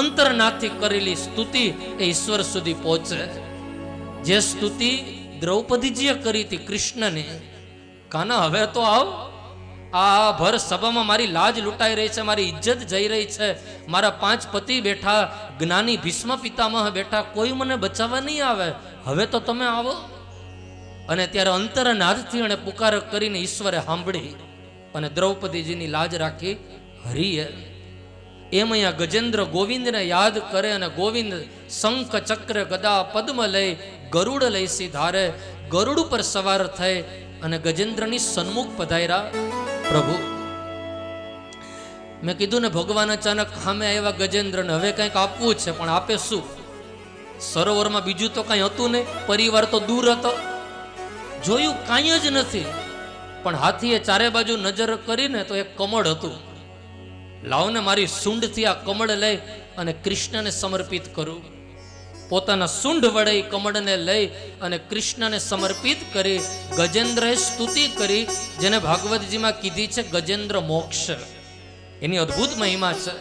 અંતરનાથથી કરેલી સ્તુતિ એ ઈશ્વર સુધી પહોંચે. જે સ્તુતિ દ્રૌપદીજીએ કરી હતી કૃષ્ણને, કાના હવે તો આવ, આ ભર સભામાં મારી લાજ લૂંટાઈ રહી છે, મારી ઇજ્જત જઈ રહી છે, મારા 5 પતિ બેઠા, જ્ઞાની ભીષ્મ પિતામહ બેઠા, કોઈ મને બચાવવા નહીં આવે, હવે તો તમે આવો. અને ત્યારે અંતરનાથથી અને પુકાર કરીને ઈશ્વરે સાંભળી અને દ્રૌપદીજીની લાજ રાખી હરીએ. એમ અહીંયા ગજેન્દ્ર ગોવિંદને યાદ કરે અને ગોવિંદ શંખ ચક્ર ગદા પદ્મ લઈ ગરુડ લઈ સીધારે ગરુડ ઉપર સવાર થઈ અને ગજેન્દ્રની સન્મુખ પધાર્યા. પ્રભુ, મેં કીધું ને ભગવાન અચાનક સામે આવ્યા ગજેન્દ્રને, હવે કંઈક આપવું છે, પણ આપે શું? સરોવરમાં બીજું તો કંઈ હતું નહીં, પરિવાર તો દૂર હતો, જોયું કાંઈ જ નથી. પણ હાથીએ ચારે બાજુ નજર કરીને તો એક કમળ હતું. લાવને મારી સૂંઢથી આ કમળ લઈ અને કૃષ્ણને સમર્પિત કરું. પોતાના સૂંઢ વડે કમળને લઈ અને કૃષ્ણને સમર્પિત કરી ગજેન્દ્રએ સ્તુતિ કરી, જેને ભાગવતજીમાં કીધી છે ગજેન્દ્ર મોક્ષ. એની અદ્ભુત મહિમા છે.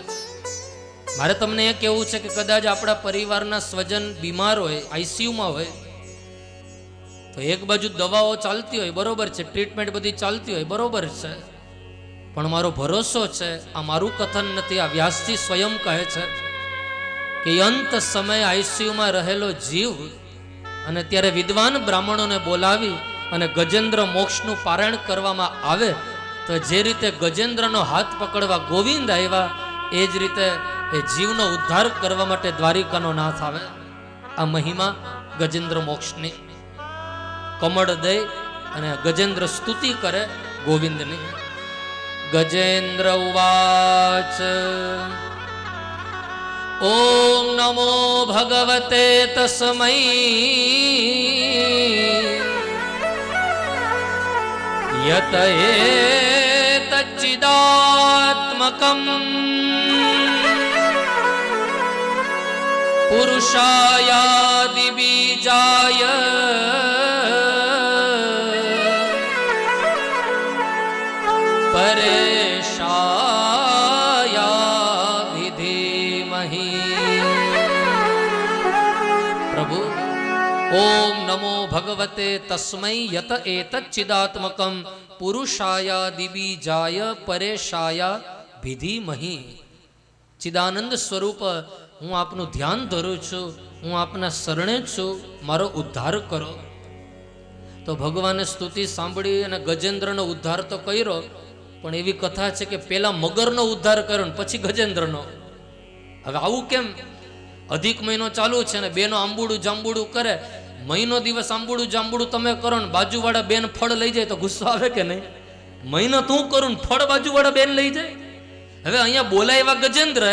મારે તમને એ કહેવું છે કે કદાચ આપણા પરિવારના સ્વજન બીમાર હોય, આઈસીયુમાં હોય, તો એક બાજુ દવાઓ ચાલતી હોય, બરોબર છે, ટ્રીટમેન્ટ બધી ચાલતી હોય, બરોબર છે, પણ મારો ભરોસો છે, આ મારું કથન નથી, આ વ્યાસજી સ્વયં કહે છે કે અંત સમયે આઈસીયુમાં રહેલો જીવ અને ત્યારે વિદ્વાન બ્રાહ્મણોને બોલાવી અને ગજેન્દ્ર મોક્ષનું પારાયણ કરવામાં આવે, તો જે રીતે ગજેન્દ્રનો હાથ પકડવા ગોવિંદ આવ્યા, એ જ રીતે એ જીવનો ઉદ્ધાર કરવા માટે દ્વારિકાનો નાથ આવે. આ મહિમા ગજેન્દ્ર મોક્ષની. કમળ દઈ અને ગજેન્દ્ર સ્તુતિ કરે ગોવિંદની. ગજેન્દ્ર ઉવાચ ઓમ નમો ભગવતે તસ્મૈ યત એતચ્ચિદાત્મકં પુરુષાયાદિ બીજાય પરેશાયા વિધિમહી. પ્રભુ, ઓમ નમો ભગવતે તસ્મૈ યત એતચ્ચિદાત્મકં પુરુષાયા દિબીજાય પરેશાયા વિધિમહી. ચિદાનંદ સ્વરૂપ હું આપનું ધ્યાન ધરું છું, હું આપના શરણે છું, મારો ઉદ્ધાર કરો. તો ભગવાને સ્તુતિ સાંભળી અને ગજેન્દ્રનો ઉદ્ધાર તો કર્યો, પણ એવી કથા છે કે પેલા મગરનો ઉદ્ધાર કર્યો ને પછી ગજેન્દ્રનો. હવે આવું કેમ? અધિક મહિનો ચાલુ છે ને બેનો આંબુડું જાંબુડું કરે, મહિનો દિવસ આંબુડું જાંબુડું તમે કરો ને બાજુવાળા બેન ફળ લઈ જાય તો ગુસ્સો આવે કે નહીં? મહિનો તું કરું ને ફળ બાજુવાળા બેન લઈ જાય. હવે અહીંયા બોલાવ્યા ગજેન્દ્ર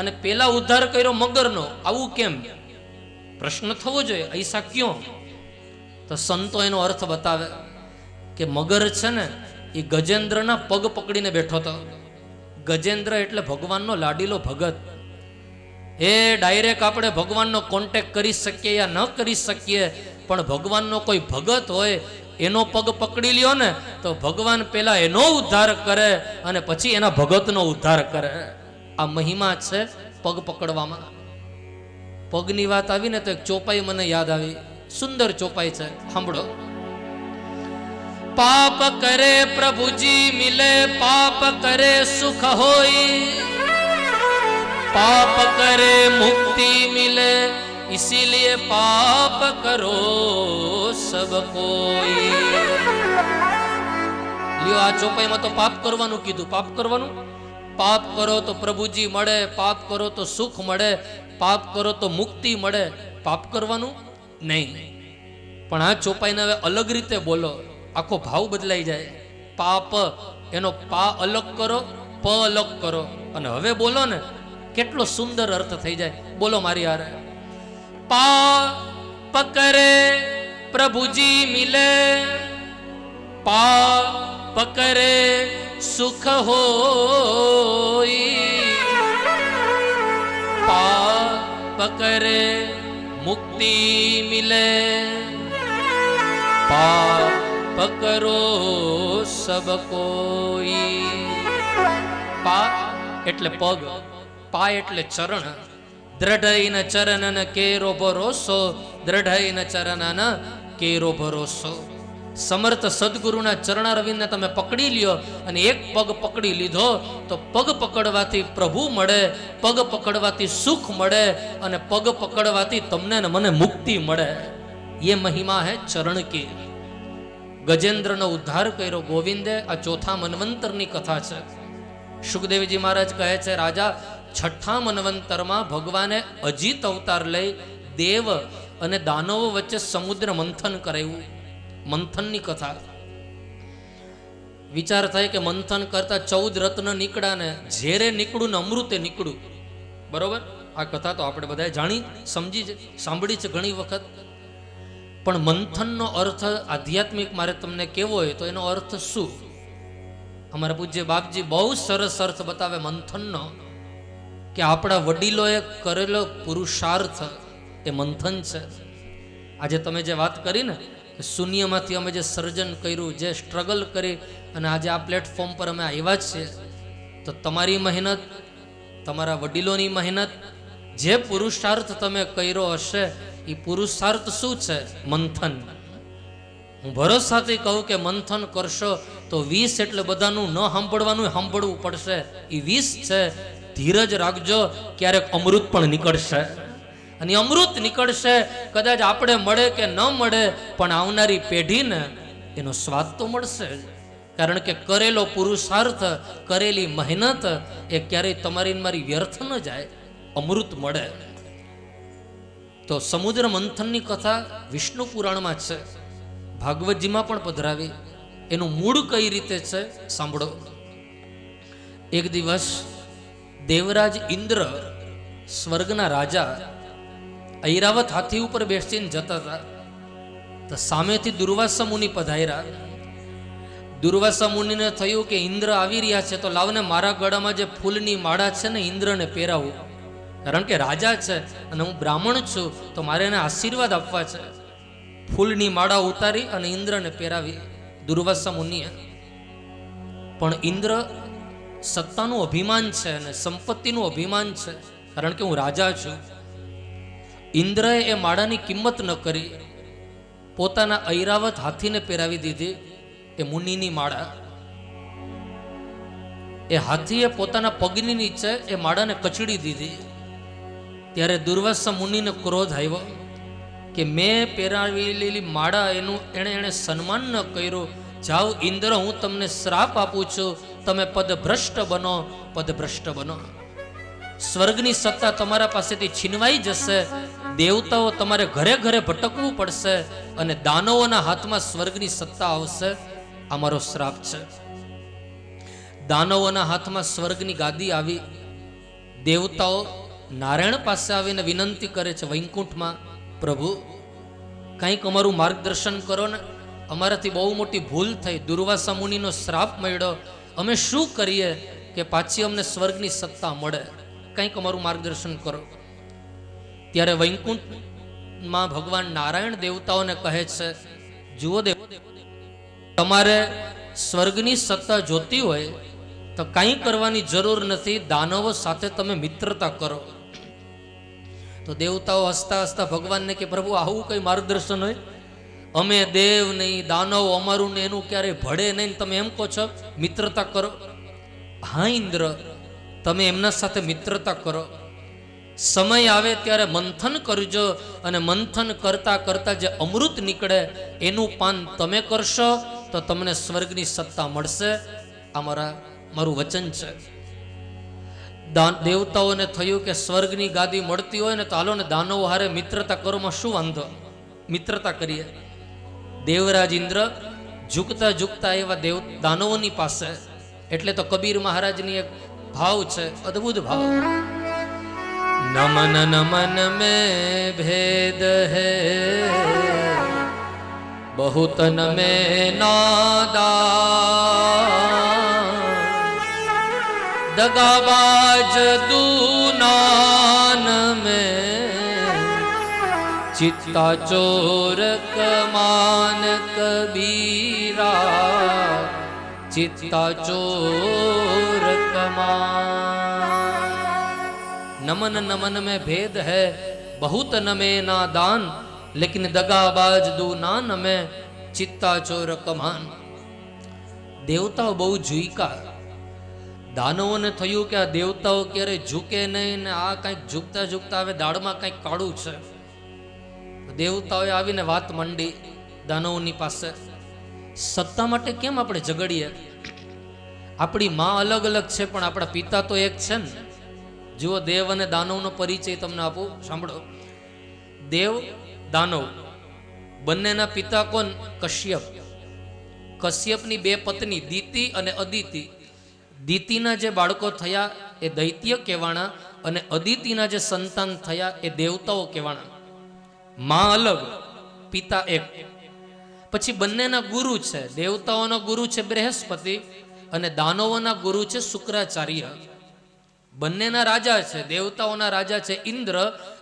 અને પેલા ઉદ્ધાર કર્યો મગરનો, આવું કેમ? પ્રશ્ન થવો જોઈએ, ऐसा क्यों? તો સંતો એનો અર્થ બતાવે કે મગર છે ને એ ગજેન્દ્રના પગ પકડીને બેઠો હતો. ગજેન્દ્ર એટલે ભગવાનનો લાડીલો ભગત. એ ડાયરેક્ટ આપણે ભગવાનનો કોન્ટેક્ટ કરી શકીએ યા ન કરી શકીએ, પણ ભગવાનનો કોઈ ભગત હોય એનો પગ પકડી લ્યો ને તો ભગવાન પેલા એનો ઉદ્ધાર કરે અને પછી એના ભગતનો ઉદ્ધાર કરે. આ મહિમા છે પગ પકડવામાં. પગની વાત આવી ને તો એક ચોપાઈ મને યાદ આવી, સુંદર ચોપાઈ છે, સાંભળો. પાપ કરે પ્રભુજી મિલે, પાપ કરે સુખ હોઈ, પાપ કરે મુક્તિ મિલે, इसीलिए पाप करो सब कोई. લ્યો આ ચોપાઈમાં તો પાપ કરવાનું કીધું. પાપ કરવાનું, પાપ કરો તો પ્રભુજી મળે, પાપ કરો તો સુખ મળે, પાપ કરો તો મુક્તિ મળે. પાપ કરવાનું નહીં. પણ આ ચોપાઈને હવે અલગ રીતે બોલો, આખો ભાવ બદલાઈ જાય. પાપ એનો પા અલગ કરો, પ અલગ કરો અને હવે બોલો ને કેટલો સુંદર અર્થ થઈ જાય. બોલો મારી હારે. પાપ કરે પ્રભુજી મિલે, પાપ કરે સુખ હોઈ, પાપ કરે મુક્તિ મિલે, પાપ કરો સબ કોઈ. પા એટલે પગ, પા એટલે ચરણ દ્રઢઈન ચરણન કેરો ભરોસો, દ્રઢઈન ચરણન કેરો ભરોસો. સમર્થ સદગુરુના ચરણારવિંદને તમે પકડી લ્યો અને એક પગ પકડી લીધો તો પગ પકડવાથી પ્રભુ મળે, પગ પકડવાથી સુખ મળે અને પગ પકડવાથી તમને ને મને મુક્તિ મળે. ये महिमा है चरण की. ગજેન્દ્રનો ઉદ્ધાર કર્યો ગોવિંદે. આ ચોથા મન્વંતરની કથા છે. સુખદેવજી મહારાજ કહે છે, રાજા, છઠ્ઠા મન્વંતરમાં ભગવાને અજીત અવતાર લઈ દેવ અને દાનવો વચ્ચે સમુદ્ર મંથન કરાવ્યું. મંથનની કથા. વિચાર થાય કે મંથન કરતા 14 રત્ન નીકળ્યા ને ઝેરે નીકળું ને અમૃતે નીકળું. બરોબર, આ કથા તો આપણે બધા જાણી સમજી સાંભળી છે ઘણી વખત. પણ મંથનનો અર્થ આધ્યાત્મિક મારે તમને કેવો હોય તો એનો અર્થ શું? અમારા પૂજ્ય બાપજી બહુ સરસ અર્થ બતાવે મંથનનો, કે આપણા વડીલોએ કરેલો પુરુષાર્થ એ મંથન છે. આજે તમે જે વાત કરી ને, શૂન્યમાંથી અમે જે સર્જન કર્યું, જે સ્ટ્રગલ કરી અને આજે આ પ્લેટફોર્મ પર અમે આવ્યા છીએ, તો તમારી મહેનત, તમારા વડીલોની મહેનત, જે પુરુષાર્થ તમે કર્યો હશે એ પુરુષાર્થ શું છે? મંથન. હું ભરોસાથી કહું કે મંથન કરશો તો 20 એટલે બધાનું ન સાંભળવાનું સાંભળવું પડશે. એ 20 છે. ધીરજ રાખજો, ક્યારેક અમૃત પણ નીકળશે. અને અમૃત નીકળશે, કદાચ આપણે મળે કે ન મળે, પણ આવનારી પેઢીને એનો સ્વાદ તો મળશે. કારણ કે કરેલો પુરુષાર્થ, કરેલી મહેનત એ ક્યારેય તમારી મારી વ્યર્થ ન જાય, અમૃત મળે. તો સમુદ્ર મંથનની કથા વિષ્ણુ પુરાણમાં છે, ભાગવતજીમાં પણ પધરાવી. એનું મૂળ કઈ રીતે છે સાંભળો. એક દિવસ દેવરાજ ઇન્દ્ર, સ્વર્ગના રાજા, ઐરાવત હાથી ઉપર બેસીને જતા હતા. તો સામેથી દુર્વાસા મુનિ પધાર્યા. દુર્વાસા મુનિને થયું કે ઇન્દ્ર આવી રહ્યા છે, તો લાવને મારા ગળામાં જે ફૂલની માળા છે ને ઇન્દ્રને પહેરાવું. કારણ કે રાજા છે અને હું બ્રાહ્મણ છું, તો મારે એને આશીર્વાદ આપવા છે. ફૂલની માળા ઉતારી અને ઇન્દ્રને પહેરાવી દુર્વાસા મુનિએ. પણ ઇન્દ્ર સત્તાનું અભિમાન છે અને સંપત્તિનું અભિમાન છે, કારણ કે હું રાજા છું. ઇન્દ્રએ એ માળાની કિંમત ન કરી, પોતાના ઐરાવત હાથીને પહેરાવી દીધી એ મુનિની માળા. એ હાથીએ પોતાના પગની નીચે એ માળાને કચડી દીધી. ત્યારે દુર્વાસા મુનિને ક્રોધ આવ્યો કે મેં પહેરાવેલી માળા એનું એણે સન્માન ન કર્યું. જાઓ ઇન્દ્ર, હું તમને શ્રાપ આપું છું, તમે પદભ્રષ્ટ બનો, પદભ્રષ્ટ બનો. સ્વર્ગની સત્તા તમારા પાસેથી છીનવાઈ જશે. દેવતાઓ તમારે ઘરે ઘરે ભટકવું પડશે અને દાનવોના હાથમાં સ્વર્ગની સત્તા આવશે. આ મારો શ્રાપ છે. દાનવોના હાથમાં સ્વર્ગની ગાદી આવી. દેવતાઓ નારાયણ પાસે આવીને વિનંતી કરે છે વૈકુંઠમાં, પ્રભુ કંઈક અમારું માર્ગદર્શન કરો ને, અમારાથી બહુ મોટી ભૂલ થઈ, દુર્વાસા મુનિનો શ્રાપ મળ્યો, અમે શું કરીએ કે પાછી અમને સ્વર્ગની સત્તા મળે, કંઈક અમારું માર્ગદર્શન કરો. ત્યારે વૈકુંઠમાં ભગવાન નારાયણ દેવતાઓને કહે છે, જુઓ દેવ, તમારે સ્વર્ગની સત્તા જોતી હોય તો કંઈ કરવાની જરૂર નથી, દાનવો સાથે તમે મિત્રતા કરો. તો દેવતાઓ હસતા હસતા ભગવાનને કે પ્રભુ આવું કઈ માર્ગદર્શન હોય? અમે દેવ નહીં, દાનવ અમારું ને એનું ક્યારેય ભળે નહીં, તમે એમ કહો છો મિત્રતા કરો? હા ઇન્દ્ર, તમે એમના સાથે મિત્રતા કરો. સમય આવે ત્યારે મંથન કરજો અને મંથન કરતા કરતા જે અમૃત નીકળે એનું પાન તમે કરશો તો તમને સ્વર્ગની સત્તા મળશે. આ મારું વચન છે. દેવતાઓને થયું કે સ્વર્ગની ગાદી મળતી હોય ને તો હાલો ને દાનવો હારે મિત્રતા કરવામાં શું વાંધો, મિત્રતા કરીએ. દેવરાજ ઇન્દ્ર ઝુકતા ઝુકતા એવા દાનવોની પાસે. એટલે તો કબીર મહારાજની એક ભાવ છે, અદ્ભુત ભાવ. નમન નમન में भेद है, बहुत में नादान, दगाबाज दूनान में, चित्ता चोर कमान कबीरा, चित्ता चोर कमान. नमन नमन में भेद है, बहुत नमे ना दान, लेकिन दगाबाज दू ना नमे, चित्ता चोर कमान. દેવતાઓ બહુ ઝૂકા. દાનવોને થયું કે આ દેવતાઓ ક્યારે ઝૂકે નહીં ને આ કંઈક ઝૂકતા ઝૂકતા હવે દાળમાં કંઈક કાળું છે. દેવતાઓએ આવીને વાત માંડી દાનવોની પાસે. સત્તા માટે કેમ આપણે ઝઘડીએ? આપણી માં અલગ અલગ છે પણ આપણા પિતા તો એક છે ને. જુઓ, દેવ અને દાનવનો પરિચય તમને આપું, સાંભળો. દેવ દાનવ બંનેના પિતા કોણ? કશ્યપ. કશ્યપની બે પત્ની દિતિ અને અદિતિ. દિતિના જે બાળકો થયા એ દૈત્ય કહેવાણા અને અદિતિના જે સંતાન થયા એ દેવતાઓ કહેવાણા. માં અલગ, પિતા એક. પછી બંનેના ગુરુ છે. દેવતાઓનો ગુરુ છે બૃહસ્પતિ અને દાનવોના ગુરુ છે શુક્રાચાર્ય. બંનેના રાજા છે. દેવતાઓના રાજા છે ઇન્દ્ર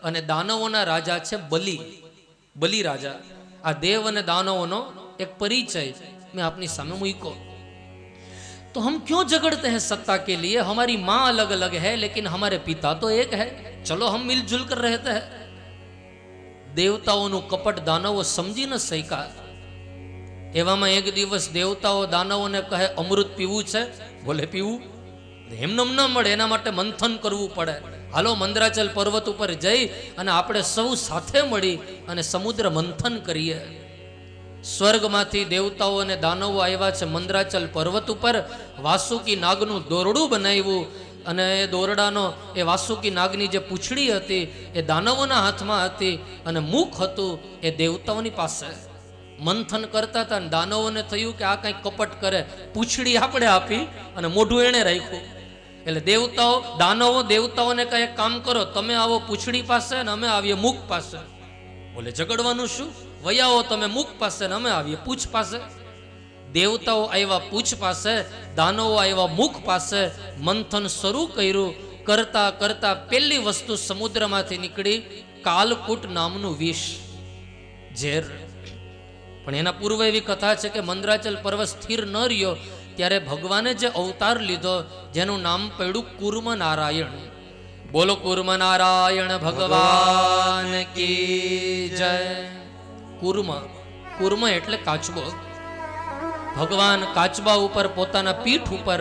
અને દાનવોના રાજા છે બલિ. બલિ રાજા. આ દેવ અને દાનવોનો એક પરિચય मैं अपनी सामने मुझको. तो हम क्यों झगड़ते हैं सत्ता के लिए? हमारी माँ अलग अलग है लेकिन हमारे पिता तो एक है. चलो हम मिलजुल कर रहते हैं. દેવતાઓનું કપટ દાનવો સમજી ન શક્યા. એવામાં એક દિવસ દેવતાઓ દાનવોને કહે અમૃત પીવું છે? બોલે પીવું એમને ન મળે, એના માટે મંથન કરવું પડે. હાલો મંદરાચલ પર્વત ઉપર જઈ અને આપણે સૌ સાથે મળી અને સમુદ્ર મંથન કરીએ. સ્વર્ગમાંથી દેવતાઓ અને દાનવો આવ્યા છે મંદરાચલ પર્વત ઉપર. વાસુકી નાગનું દોરડું બનાવ્યું અને એ દોરડાનો એ વાસુકી નાગની જે પૂંછડી હતી એ દાનવોના હાથમાં હતી અને મુખ હતું એ દેવતાઓની પાસે. મંથન કરતા હતા અને દાનવોને થયું કે આ કંઈક કપટ કરે. પૂંછડી આપણે આપી અને મોઢું એણે રાખ્યું. એટલે દાનવો દેવતાઓને કહે કામ કરો, તમે આવો પૂંછડી પાસે ને અમે આવીએ મુખ પાસે. બોલે ઝઘડવાનું શું? વયાઓ તમે મુખ પાસે ને અમે આવીએ પૂછ પાસે. દેવતાઓ આવ્યા પૂછ પાસે, દાનવો આવ્યા મુખ પાસે. મંથન શરૂ કર્યું. કરતા કરતા પહેલી વસ્તુ સમુદ્રમાંથી નીકળી કાલકૂટ નામનું વિષ, ઝેર. પણ એના પૂર્વે એવી કથા છે કે મંદરાચલ પર્વત સ્થિર ન રહ્યો ત્યારે ભગવાને જે અવતાર લીધો જેનું નામ પડ્યું કુર્મ નારાયણ. બોલો કુર્મ નારાયણ ભગવાન કી જય. કુર્મ એટલે કાચબો. ભગવાન કાચબા ઉપર પોતાના પીઠ ઉપર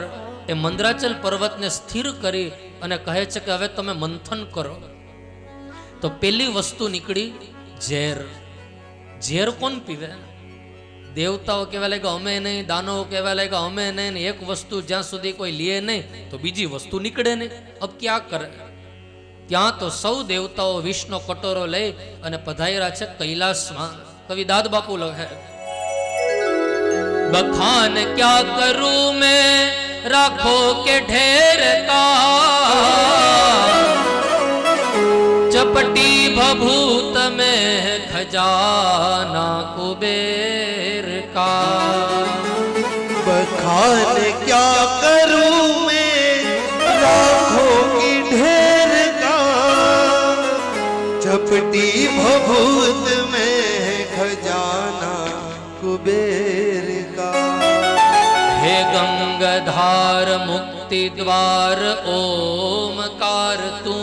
એ મંદરાચલ પર્વતને સ્થિર કરી અને કહે છે કે હવે તમે મંથન કરો. તો પેલી વસ્તુ નીકળી ઝેર. ઝેર કોણ પીવે? દેવતાઓ કહેવા લાગ્યા અમે નહીં, દાનવો કહેવા લાગ્યા અમે નહીં. એક વસ્તુ જ્યાં સુધી કોઈ લે નહીં તો બીજી વસ્તુ નીકળે નહીં. અબ ક્યાં કરે? ત્યાં તો સૌ દેવતાઓ વિષનો કટોરો લઈ અને પધાર્યા છે કૈલાસમાં. કવિ દાદ બાપુ લખે બખાન ક્યા કરું મેં રાખો કે ઢેર કા, ચપટી ભભૂત में खजाना कुबेर का. बखान क्या करूं मैं लाखों की ढेर का, चपटी भभूत में खजाना कुबेर का. हे गंगाधार मुक्ति द्वार ओमकार तू,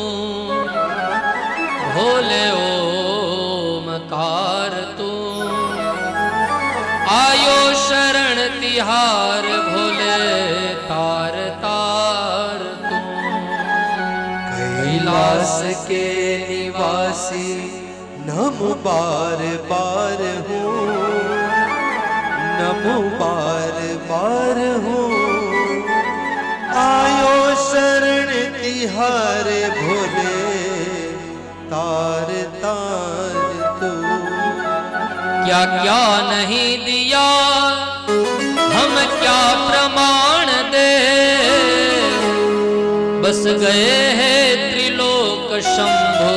भोले ओमकार तू, आयो शरण तिहार भोले तार तार तू. कैलाश के निवासी नम बार बार हूँ, नमो बार बार हूँ, आयो शरण तिहार भोले तार तार तू. क्या क्या नहीं दिया हम क्या प्रमाण दे, बस गए हैं त्रिलोक शंभु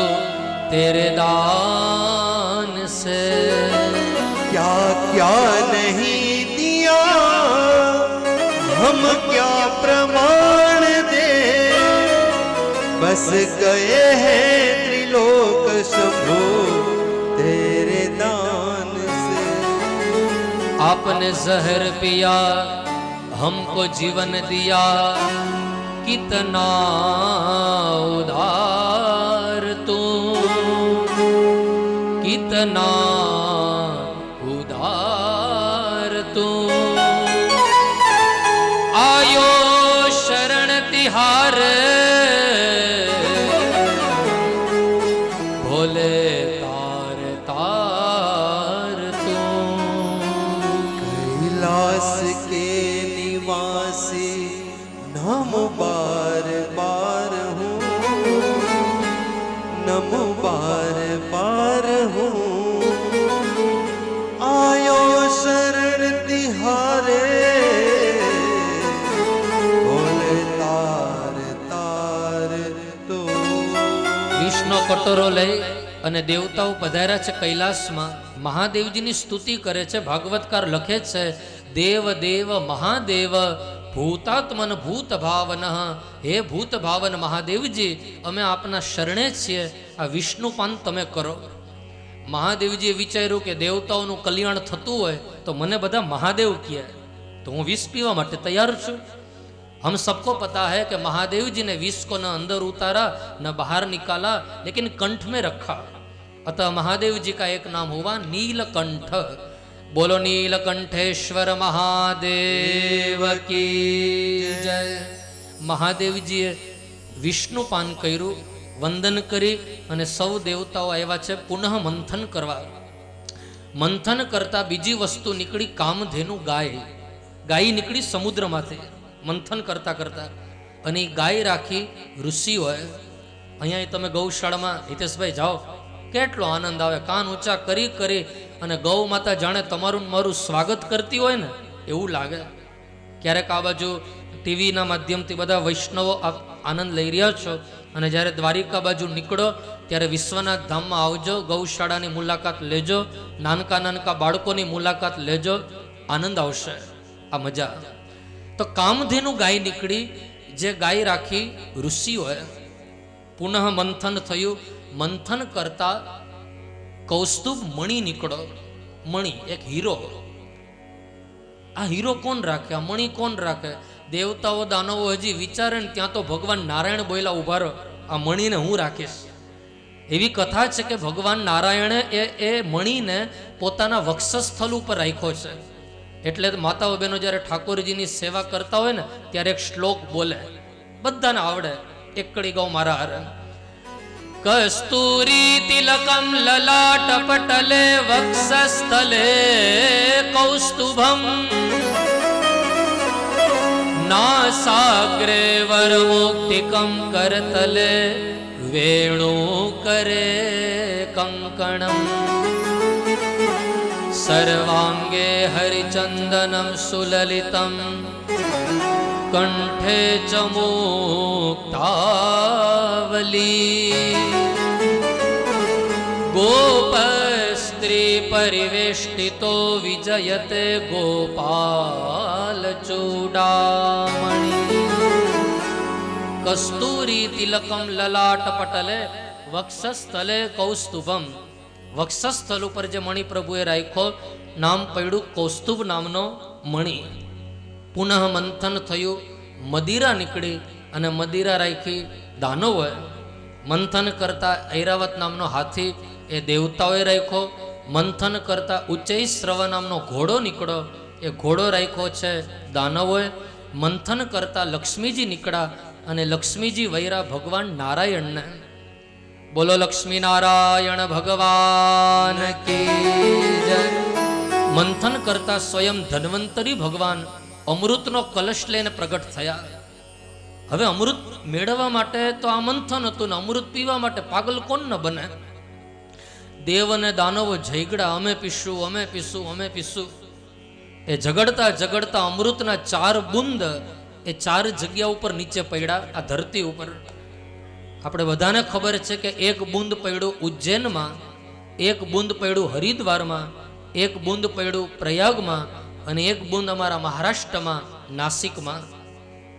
तेरे दान से. क्या क्या नहीं दिया हम क्या प्रमाण दे, बस गए हैं त्रिलोक शंभु तेरे दान से. आपने जहर पिया हमको जीवन दिया, कितना उदार इतना उदार तू आयो शरण तिहार भोले तार तार तू कैलाश के निवासी नम बार बार हूँ, नम बार बार हूँ, आयो शरण तिहारे बोले तार तार तो। વિષ્ણુ કટોરો લઈ અને દેવતાઓ પધાર્યા છે કૈલાસમાં. મહાદેવજીની સ્તુતિ કરે છે. ભાગવતકાર લખે છે, દેવ દેવ મહાદેવ ભૂતાત્મન ભૂત ભાવન. હે ભૂત ભાવન મહાદેવજી, અમે આપના શરણે છીએ, આ વિષ્ણુપાન તમે કરો. મહાદેવજીએ વિચાર્યું કે દેવતાઓનું કલ્યાણ થતું હોય તો મને બધા મહાદેવ કહે તો હું વિષ પીવા માટે તૈયાર છું. हम सबको पता है कि महादेव जी ने विष को न अंदर उतारा न बाहर निकाला, लेकिन कंठ में रखा. अतः महादेव जी का एक नाम हुआ नीलकंठ. बोलो नीलकंठेश्वर महादेव की जय. महादेव जी विष्णु पान कर्યું, वंदन કરી અને સૌ દેવતાઓ આવ્યા છે પુનઃ મંથન કરવા. મંથન કરતા બીજી વસ્તુ નીકળી કામધેનુ ગાય. ગાય નીકળી સમુદ્રમાંથી મંથન કરતા કરતા, અને ગાય રાખી ઋષિઓએ. અહીંયા તમે ગૌશાળામાં હિતેશભાઈ જાઓ, કેટલો આનંદ આવે. કાન ઊંચા કરી કરી અને ગૌ માતા જાણે તમારું મારું સ્વાગત કરતી હોય ને એવું લાગે. ક્યારેક આ બાજુ ટીવીના માધ્યમથી બધા વૈષ્ણવો આનંદ લઈ રહ્યા છો, અને જ્યારે દ્વારિકા બાજુ નીકળો ત્યારે વિશ્વનાથ ધામમાં આવજો, ગૌશાળાની મુલાકાત લેજો, નાનકા નાનકા બાળકોની મુલાકાત લેજો, આનંદ આવશે. આ મજા. તો કામધેનુ ગાય નીકળી, જે ગાય રાખી ઋષિઓએ. પુનઃ મંથન થયું. મંથન કરતા કૌસ્તુભ મણિ નીકળો. મણિ એક હીરો. આ હીરો કોણ રાખે? આ મણિ કોણ રાખે? દેવતાઓ દાનવો હજી વિચારે ને ત્યાં તો ભગવાન નારાયણ બોયલા ઉભા રહો, આ મણિને હું રાખીશ. એવી કથા છે કે ભગવાન નારાયણે એ મણિને પોતાના વક્ષસ્થળ ઉપર રાખ્યો છે. એટલે માતાઓ બહેનો જ્યારે ઠાકોરજીની સેવા કરતા હોય ને ત્યારે એક શ્લોક બોલે, બધાને આવડે. એકડી ગૌ મારા હારે. કસ્તુરી તિલકમ લલાટ પટલે વક્ષસ્થલે કૌસ્તુભમ નાસાગ્રે વરમુક્તિકમ કરતલે વેણુ કરે કંકણમ सर्वांगे हरिचंदनम सुललितम कंठे च मुक्तावली गोप स्त्री परिवेष्टितो विजयते गोपाल चूडामणि कस्तूरी तिलकम ललाट पटले वक्षस्थले कौस्तुभम. વક્ષસ્થળ ઉપર જે મણિ પ્રભુએ રાખ્યો, નામ પડ્યું કૌસ્તુભ નામનો મણિ. પુનઃ મંથન થયું, મદિરા નીકળી અને મદિરા રાખી દાનવોએ. મંથન કરતા ઐરાવત નામનો હાથી એ દેવતાઓએ રાખ્યો. મંથન કરતા ઉચ્ચૈ શ્રવ નામનો ઘોડો નીકળ્યો, એ ઘોડો રાખ્યો છે દાનવોએ. મંથન કરતા લક્ષ્મીજી નીકળ્યા અને લક્ષ્મીજી વૈરા ભગવાન નારાયણને. બોલો લક્ષ્મી નારાયણ ભગવાન કી જય. મંથન કરતા સ્વયં ધન્વંતરી ભગવાન અમૃતનો કલશ લઈને પ્રગટ થયા. હવે અમૃત મેળવવા માટે તો આ મંથન હતું ને અમૃત પીવા માટે પાગલ કોણ ન બને. દેવ અને દાનવો ઝઘડા, અમે પીશું અમે પીશું અમે પીશું. એ ઝઘડતા ઝઘડતા અમૃતના 4 બુંદ એ 4 જગ્યા ઉપર નીચે પડ્યા, આ ધરતી ઉપર. આપણે બધાને ખબર છે કે એક બુંદ પડ્યું ઉજ્જૈનમાં, એક બુંદ પડ્યું હરિદ્વારમાં, એક બુંદ પડ્યું પ્રયાગમાં અને એક બુંદ અમારા મહારાષ્ટ્રમાં નાસિકમાં.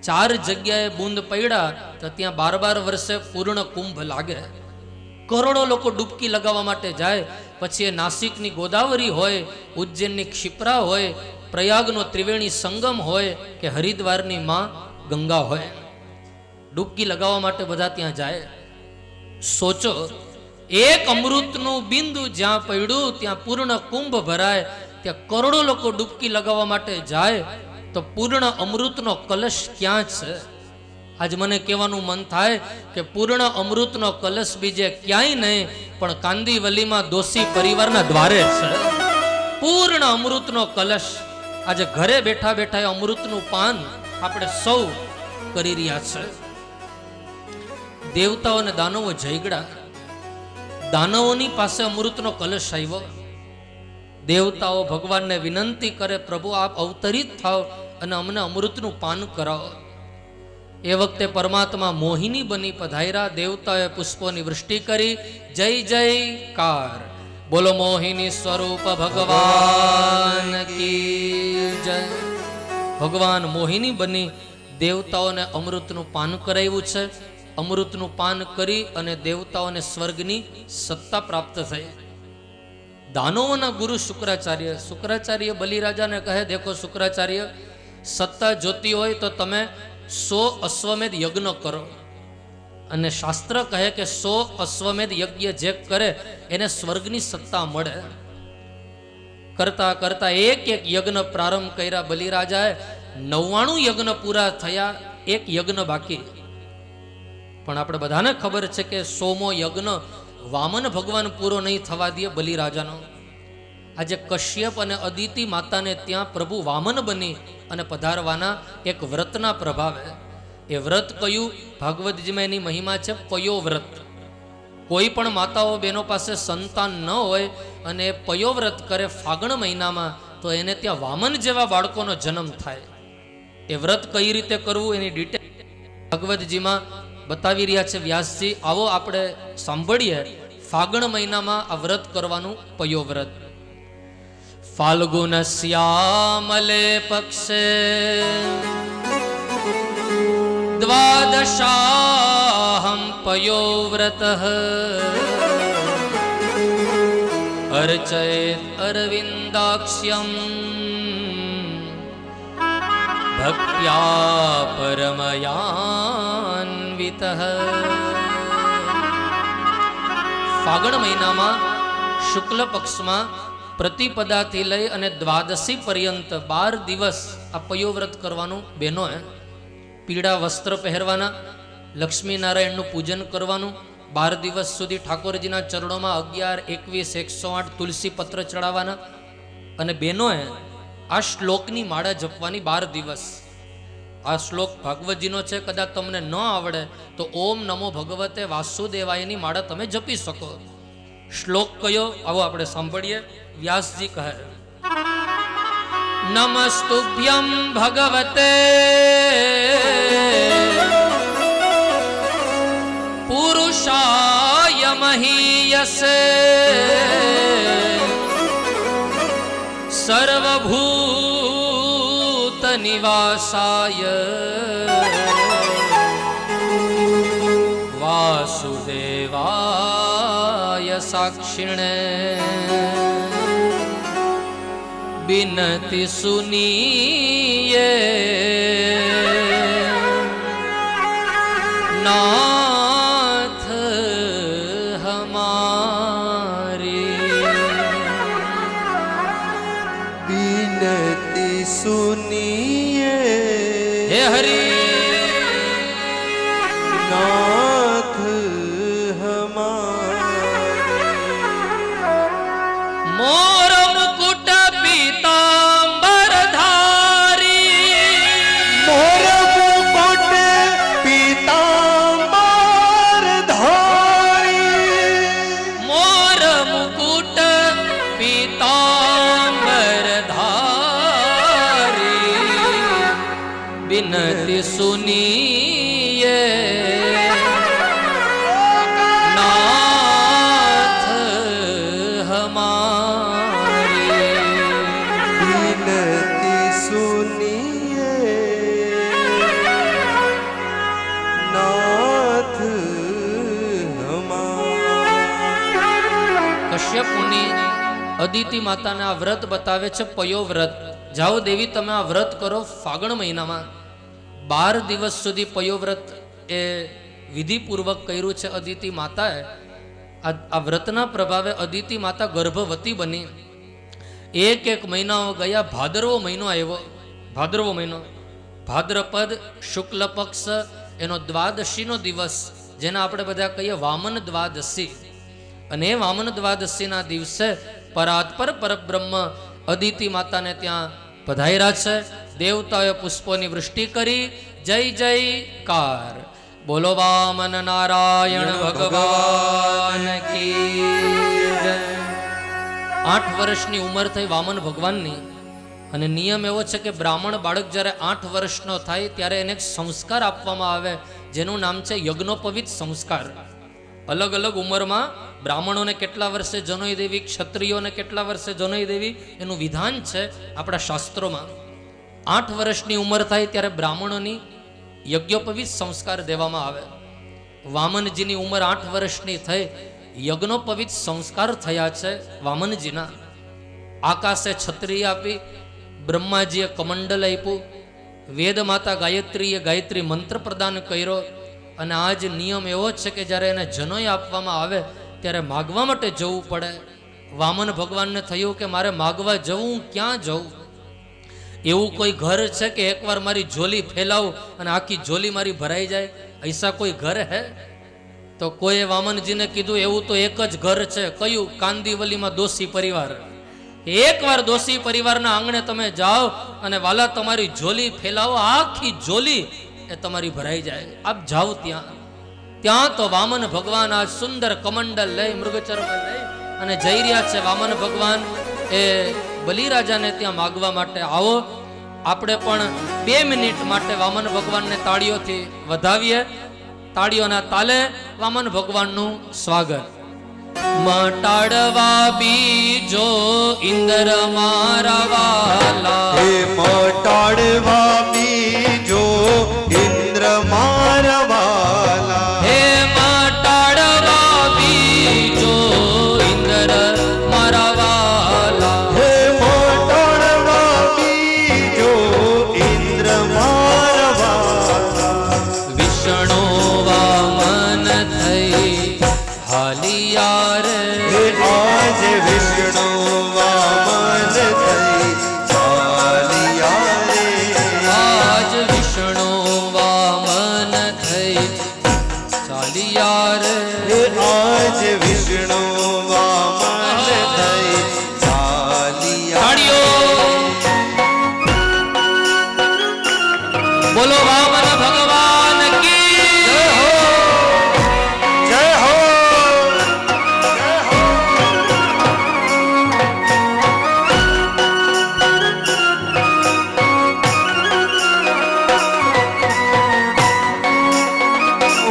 4 જગ્યાએ બુંદ પડ્યા તો ત્યાં 12 વર્ષે પૂર્ણ કુંભ લાગે. કરોડો લોકો ડૂબકી લગાવવા માટે જાય. પછી એ નાસિકની ગોદાવરી હોય, ઉજ્જૈનની ક્ષિપ્રા હોય, પ્રયાગનો ત્રિવેણી સંગમ હોય કે હરિદ્વારની માં ગંગા હોય, ડૂબકી લગાવવા માટે બધા ત્યાં જાય. સોચો એક અમૃતનું બિંદુ જ્યાં પડ્યું ત્યાં પૂર્ણ કુંભ ભરાય, ત્યાં કરોડો લોકો ડૂબકી લગાવવા માટે જાય, તો પૂર્ણ અમૃતનો કલશ ક્યાં છે? આજ મને કહેવાનું મન થાય કે પૂર્ણ અમૃતનો કલશ બીજે ક્યાંય નહીં પણ કાંદીવલીમાં દોશી પરિવારના દ્વારે છે. પૂર્ણ અમૃતનો કલશ આજે ઘરે બેઠા બેઠા અમૃતનું પાન આપણે સૌ કરી રહ્યા છે. દેવતાઓ અને દાનવો ઝઘડા, દાનવોની પાસે અમૃતનો કલશ આવ્યો. દેવતાઓ ભગવાનને વિનંતી કરે, પ્રભુ આપ અવતરિત થાવ અને અમને અમૃતનું પાન કરાવો. એ વખતે પરમાત્મા મોહિની બની પધાર્યા. દેવતાઓએ પુષ્પોની વૃષ્ટિ કરી. જય જયકાર, બોલો મોહિની સ્વરૂપ ભગવાન કી જય. ભગવાન મોહિની બની દેવતાઓને અમૃતનું પાન કરાવ્યું છે. અમૃતનું પાન કરી અને દેવતાઓને સ્વર્ગની સત્તા પ્રાપ્ત થઈ. દાનવોના ગુરુ શુક્રાચાર્ય બલિરાજાને કહે, દેખો શુક્રાચાર્ય, સત્તા જોતી હોય તો તમે 100 અશ્વમેધ યજ્ઞ કરો. અને શાસ્ત્ર કહે કે 100 અશ્વમેધ યજ્ઞ જે કરે એને સ્વર્ગની સત્તા મળે. કરતા કરતા એક યજ્ઞ પ્રારંભ કર્યા બલિરાજાએ. 99 યજ્ઞ પૂરા થયા, એક યજ્ઞ બાકી. પણ આપણે બધાને ખબર છે કે 100મો યજ્ઞ વામન ભગવાન પૂરો નહીં થવા દે બલિરાજાનો. આજે કશ્યપ અને અદિતિ માતાને ત્યાં પ્રભુ વામન બની અને પધારવાના એક વ્રતના પ્રભાવે. એ વ્રત કયું? ભાગવતજીમાં એની મહિમા છે પયો વ્રત. કોઈ પણ માતાઓ બહેનો પાસે સંતાન ન હોય અને એ પયો વ્રત કરે ફાગણ મહિનામાં, તો એને ત્યાં વામન જેવા બાળકોનો જન્મ થાય. એ વ્રત કઈ રીતે કરવું એની ડિટેલ ભાગવતજીમાં બતાવી રહ્યા છે વ્યાસજી. આવો આપણે સાંભળીએ. ફાગણ મહિનામાં આ વ્રત કરવાનું, પયો વ્રત. ફાલ્ગુન શ્યામલે પક્ષે દ્વાદશાહમ પયો વ્રત અર્ચયેત અરવિંદાક્ષ્યમ ભક્ત્યા પરમયાન્વિતઃ. ફાગણ મહિનામાં શુક્લ પક્ષમાં પ્રતિપદાથી લઈ અને દ્વાદશી પર્યંત 12 દિવસ આ પયો વ્રત કરવાનું. બહેનો પીળા વસ્ત્ર પહેરવાના, લક્ષ્મી નારાયણનું પૂજન કરવાનું. 12 દિવસ સુધી ઠાકોરજીના ચરણોમાં 11, 21, 108 તુલસી પત્ર ચડાવવાના. અને બહેનોએ આ શ્લોકની માળા જપવાની 12 દિવસ. આ શ્લોક ભાગવતજીનો છે. કદાચ તમને ન આવડે તો ઓમ નમો ભગવતે વાસુદેવાયની માળા તમે જપી શકો. શ્લોક કયો? આવો આપણે સાંભળીએ. વ્યાસજી કહે, નમસ્તુભ્યં ભગવતે પુરુષાય મહીયસે સર્વભૂત નિવાસાય વાસુદેવાય સાક્ષિણે બિનતિ સુનીયે નાથ હમારી. बिनती सुनिए હે હરી नाथ हमारे. મોર મુકુટ પીતાંબર ધારી, मोर मुकुट पीतांबर धारी. મોર મુકુટ પીતાંબર ધારી, બિનતિ સુનીયે નાથ હમારી. बिनती सुनिए नाथ हमारे. કશ્યપ મુનિ અદિતિ માતાને આ વ્રત બતાવે છે, પયો વ્રત. જાઓ દેવી, તમે આ વ્રત કરો ફાગણ મહિનામાં. 12 દિવસ સુધી પયો વ્રત એ વિધિપૂર્વક કર્યું છે અદિતિ માતાએ. આ વ્રતના પ્રભાવે અદિતિ માતા ગર્ભવતી બની. એક મહિનાઓ ગયા. ભાદરવો મહિનો આવ્યો. ભાદરવો મહિનો, ભાદ્રપદ શુક્લ પક્ષ, એનો દ્વાદશીનો દિવસ, જેને આપણે બધા કહીએ વામન દ્વાદશી. અને એ વામન દ્વાદશીના દિવસે પરાત્પર પરબ્રહ્મ અદિતિ માતાને ત્યાં પધાર્યા છે. દેવતાઓએ પુષ્પોની વૃષ્ટિ કરી. જય જયકાર. બોલો વામન નારાયણ ભગવાન કી જય. 8 વર્ષની ઉંમર થઈ વામન ભગવાનની. અને નિયમ એવો છે કે બ્રાહ્મણ બાળક જ્યારે 8 વર્ષનો થાય ત્યારે એને એક સંસ્કાર આપવામાં આવે, જેનું નામ છે યજ્ઞોપવિત સંસ્કાર. અલગ અલગ ઉંમરમાં બ્રાહ્મણોને કેટલા વર્ષે જનોઈ દેવી, ક્ષત્રિયોને કેટલા વર્ષે જનોઈ દેવી, એનું વિધાન છે આપણા શાસ્ત્રોમાં. 8 વર્ષની ઉંમર થાય ત્યારે બ્રાહ્મણોની યજ્ઞોપવિત સંસ્કાર દેવામાં આવે. વામનજીની ઉંમર 8 વર્ષની થઈ, યજ્ઞોપવિત સંસ્કાર થયા છે વામનજીના. આકાશે છત્રી આપી, બ્રહ્માજીએ કમંડલ આપ્યું, વેદ માતા ગાયત્રીએ ગાયત્રી મંત્ર પ્રદાન કર્યો. અને આ જ નિયમ એવો છે કે જ્યારે એને જનોઈ આપવામાં આવે ત્યારે માગવા માટે જવું પડે. વામન ભગવાનને થયું કે મારે માગવા જવું, ક્યાં જવું? એવું કોઈ ઘર છે કે એકવાર મારી ઝોલી ફેલાવું અને આખી ઝોલી મારી ભરાઈ જાય? ऐसा કોઈ ઘર હે? તો કોઈએ વામનજીને કીધું એવું તો એક જ ઘર છે. કયું? કાંદીવલીમાં દોશી પરિવાર. એકવાર દોશી પરિવારના આંગણે તમે જાઓ અને વાલા તમારી ઝોલી ફેલાવો, આખી ઝોલી એ તમારી ભરાઈ જાય. આપ જાઓ ત્યાં તો વામન ભગવાન આ સુંદર કમંડલ લઈ, મૃગચર્મ લઈ અને જઈ રહ્યા છે. વામન ભગવાન એ બલિરાજાને ત્યાં માગવા માટે. આવો આપણે પણ 2 મિનિટ માટે વામન ભગવાનને તાળીઓથી વધાવીએ. તાળીઓના તાલે વામન ભગવાનનું સ્વાગત. મટાડવા બીજો ઇન્દ્ર મારા વાલા, હે મટાડવા બીજો ઇન્દ્ર મારા વાલા, હે મટાડવા બીજો ઇન્દ્ર મારા વાલા, હે મટાડવા બીજો ઇન્દ્ર મારા વાલા. વિષ્ણુ વામન થઈ હાલિયા રે, હે આજ વિષ્ણુ વામન થઈ ચાલિયા રે, આજ વિષ્ણુ વામન થઈ ચાલિયા રે. હે આજ વિષ્ણુ વામન થઈ ચાલિયા. તાળીઓ. બોલો વામન ભગવાન કી જય હો, જય હો, જય હો.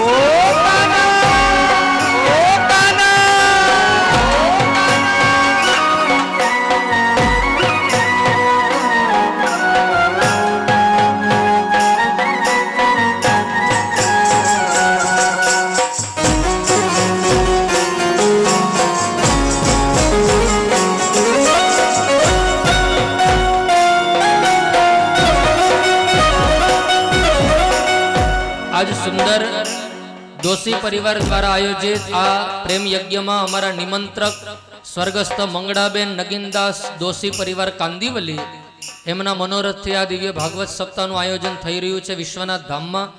ઓ કાના, ઓ આજ સુંદર દોશી પરિવાર દ્વારા આયોજિત આ પ્રેમ યજ્ઞમાં અમારા નિમંત્રક સ્વર્ગસ્થ મંગળાબેન નગીનદાસ દોશી પરિવાર કાંદીવલી, એમના મનોરથથી આ દિવ્ય ભાગવત સપ્તાહનું આયોજન થઈ રહ્યું છે વિશ્વનાથ ધામમાં.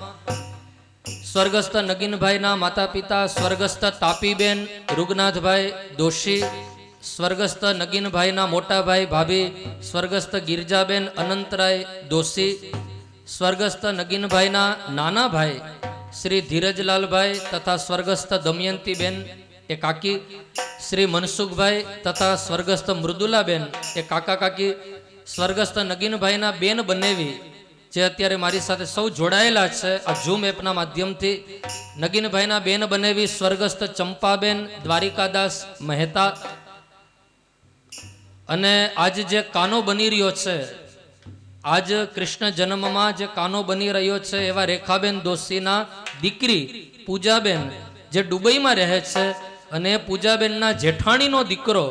સ્વર્ગસ્થ નગીનભાઈના માતા પિતા સ્વર્ગસ્થ તાપીબેન રૂગનાથભાઈ દોશી, સ્વર્ગસ્થ નગીનભાઈના મોટા ભાઈ ભાભી સ્વર્ગસ્થ ગિરજાબેન અનંતરાય દોશી, સ્વર્ગસ્થ નગીનભાઈના નાના ભાઈ શ્રી ધીરજલાલભાઈ તથા સ્વર્ગસ્થ દમયંતીબેન એ કાકી, શ્રી મનસુખભાઈ તથા સ્વર્ગસ્થ મૃદુલાબેન એ કાકા કાકી, સ્વર્ગસ્થ નગીનભાઈના બેન બનેવી જે અત્યારે મારી સાથે સૌ જોડાયેલા છે આ ઝૂમ એપના માધ્યમથી. નગીનભાઈના બેન બનેવી સ્વર્ગસ્થ ચંપાબેન દ્વારિકાદાસ મહેતા. અને આજ જે કાનો બની રહ્યો છે, આજ કૃષ્ણ જન્મમાં જે કાનો બની રહ્યો છે એવા રેખાબેન દોશીના દીકરી પૂજાબેન જે દુબઈમાં રહે છે, અને પૂજાબેનના જેઠાણીનો દીકરો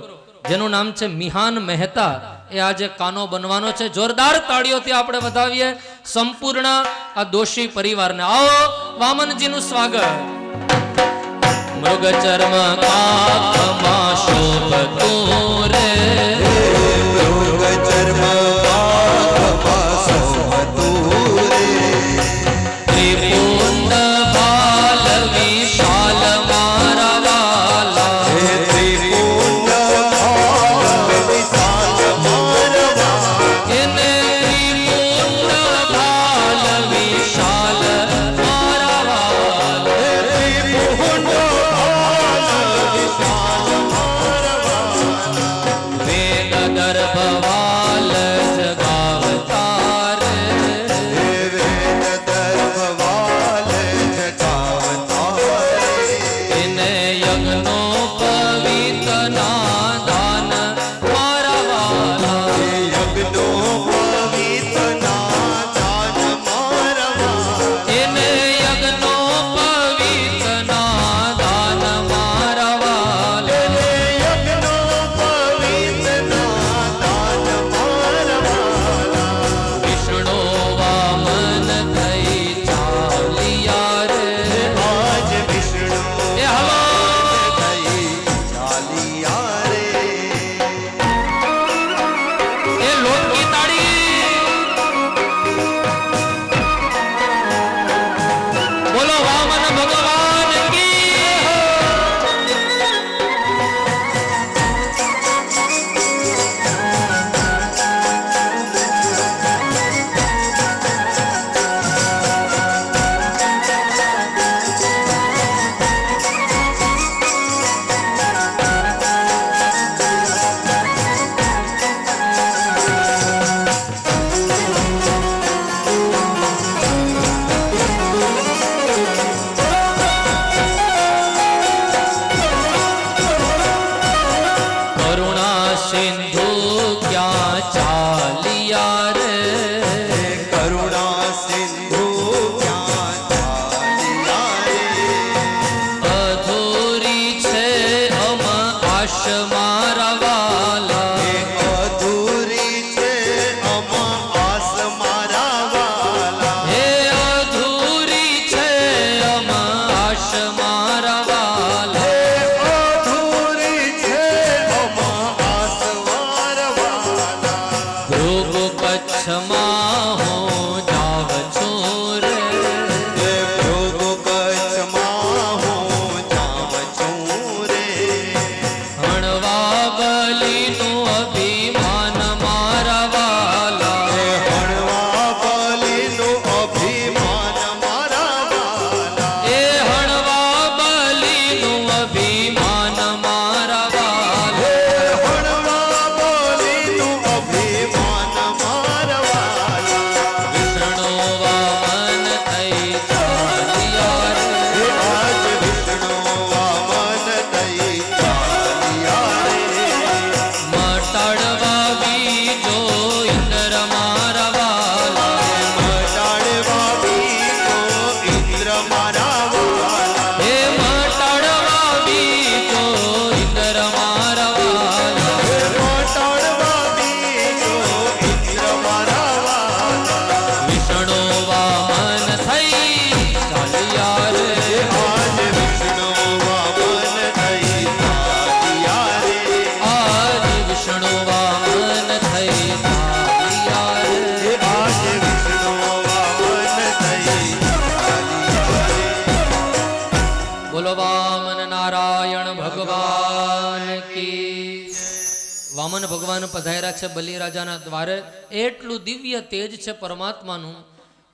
જેનું નામ છે મિહાન મહેતા, એ આજે કાનો બનવાનો છે. જોરદાર તાળીઓથી આપણે વધાવીએ સંપૂર્ણ આ દોશી પરિવારને. આવો વામનજીનું સ્વાગત. મૃગ ચર્મ કાખમાં શોભતું રે મૃગ ચર્મ કાખમાં શોભતું રે ત્રિપુંડ બાલ વિશાલ મારા વાલા ત્રિપુંડ બાલ વિશાલ મારા એને ત્રિપુંડ બાલ વિશાલ મારા વાલા ત્રિપુંડ બાલ વિશાલ મારા વેદ દર્ભવાલ જગાવતાર વેદ દર્ભવાલ જગાવતાર એને યજ્ઞો પવિત ના દાન મારા વાલા યજ્ઞો પવિત ના દાન મારા એને યજ્ઞો પવિત ના દાન મારા વાલા યજ્ઞો પવિત ના દાન મારા વિષ્ણુ વામન થઈ ચાલિયા રે આજ વિષ્ણુ એ હવા થઈ ચાલિયા રે એ લોકની તાળી બોલો વામન ભગવાન કી કરુણા સિંધુ ક્યાં ચાલિયા રે કરુણા સિંધુ ક્યાં ચાલિયા રે અધૂરી છે અમ આશ મારા વાલા અધૂરી છે અમ આસ મારા વાલા હે અધૂરી છે અમ આશ મારા વાલા અધૂરી છે અમ આસ મારા વાલા ભૃગ કચ્છમાં હું જાવ છું રે હે ભૃગુ કચ્છમાં હું જામ છું રે હણવા બલીનું અભિમાન મારા વાલા હે હણવા બલીનું અભિમાન મારા વાલા એ હણવા બલીનું અભિમાન મારા વાલા હણવા બલીનું અભિમાન મારા વાલા વિષ્ણુ વામન થઈ ચાલિયા રે હે આજ વિષ્ણુ વામન થઈ ચાલિયા રે મટાડવા બીજો ઇન્દ્ર મારા વાલા મટાડવા બીજો ઇન્દ્ર મારા વાલા હે મટાડવા બીજો ઇન્દ્ર મારા વાલા મટાડવા બીજો ઇન્દ્ર મારા વાલા વિષ્ણુ વામન થઈ ચાલિયા રે આજ વિષ્ણુ વામન થઈ ચાલિયા રે આજ વિષ્ણુ વામન થઈ ચાલિયા રે હે આજ વિષ્ણુ વામન થઈ ચાલિયા રે બોલો વામન નારાયણ ભગવાન કી વામન ભગવાન પધાર્યા છે બલિરાજાના દ્વારે એટલું દિવ્ય તેજ છે પરમાત્માનું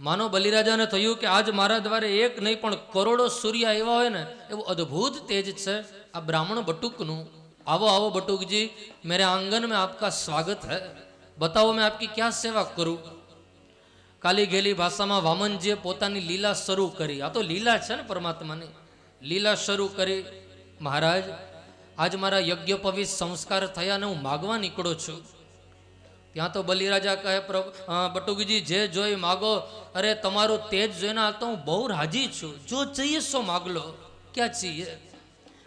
માનો બલિરાજાને થયું કે આજ મારા દ્વારે એક નહીં પણ કરોડો સૂર્ય એવા હોય ને એવું અદ્ભુત તેજ છે આ બ્રાહ્મણ બટુકનું आओ आओ बटुक जी मेरे आंगन में आपका स्वागत है बताओ मैं आपकी क्या सेवा करूं काली गेली भाषाમાં વામનજીએ પોતાની લીલા શરૂ કરી આ તો લીલા છે ને પરમાત્માની લીલા શરૂ કરી મહારાજ આજ મારા યજ્ઞોપવિત સંસ્કાર થયા ને હું માગવા નીકળો છું ત્યાં તો બલિરાજા કહે બટુકજી જે જોઈ માગો અરે તમારું તેજ જોઈને આ તો હું બહુ રાજી છું જો चाहिए સો માગ લો ક્યાં चाहिए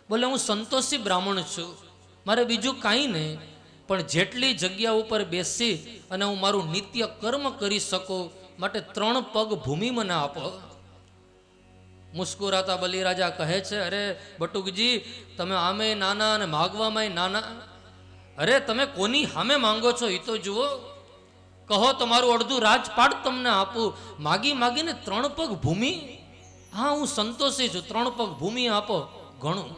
બોલે હું સંતોષી બ્રાહ્મણ છું મારે બીજું કાંઈ નહીં પણ જેટલી જગ્યા ઉપર બેસી અને હું મારું નિત્ય કર્મ કરી શકું માટે 3 પગ ભૂમિ મને આપો મુસ્કુરાતા બલિરાજા કહે છે, અરે બટુકજી, તમે આમે નાના અને માગવામાં નાના. અરે તમે કોની સામે માંગો છો એ તો જુઓ. કહો તમારું અડધું રાજપાટ તમને આપું. માગી માગીને 3 પગ ભૂમિ. હા, હું સંતોષી છું, 3 પગ ભૂમિ આપો, ઘણું.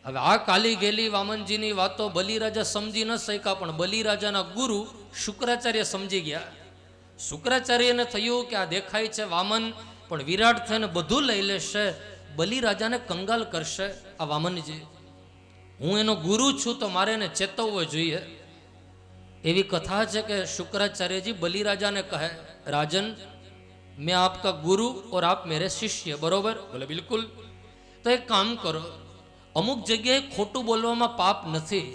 હવે આ કાલી ગેલી વામનજીની વાતો બલિરાજા સમજી ન શક્યા, પણ બલિરાજાના ગુરુ શુક્રાચાર્ય સમજી ગયા. શુક્રાચાર્યને થયું કે આ દેખાય છે વામન, પણ વિરાટ થઈને બધું લઈ લેશે, બલિરાજાને કંગાલ કરશે આ વામનજી. હું એનો ગુરુ છું તો મારે એને ચેતવવો જોઈએ. એવી કથા છે કે શુક્રાચાર્યજી બલિરાજાને કહે, રાજન, मैं आपका गुरु और आप मेरे शिष्य, बरोबर? बोले बिल्कुल. तो एक काम करो, અમુક જગ્યાએ ખોટું બોલવામાં પાપ નથી.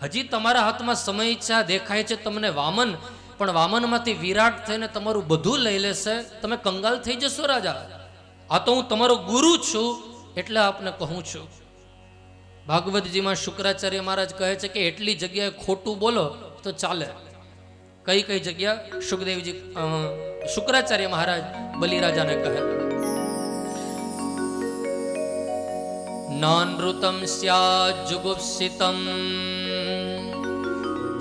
હજી તમારા હાથમાં સમય છે, દેખાય છે તમને વામન, પણ વામનમાંથી વિરાટ થઈને તમારું બધું લઈ લેશે, તમે કંગાલ થઈ જશો રાજા. આ તો હું તમારો ગુરુ છું એટલે આપને કહું છું. ભાગવતજીમાં શુક્રાચાર્ય મહારાજ કહે છે કે એટલી જગ્યાએ ખોટું બોલો તો ચાલે. કઈ કઈ જગ્યા? સુખદેવજી શુક્રાચાર્ય મહારાજ બલિરાજાને કહે, નાનૃતમ સ્યાદ જુગુપ્સિતમ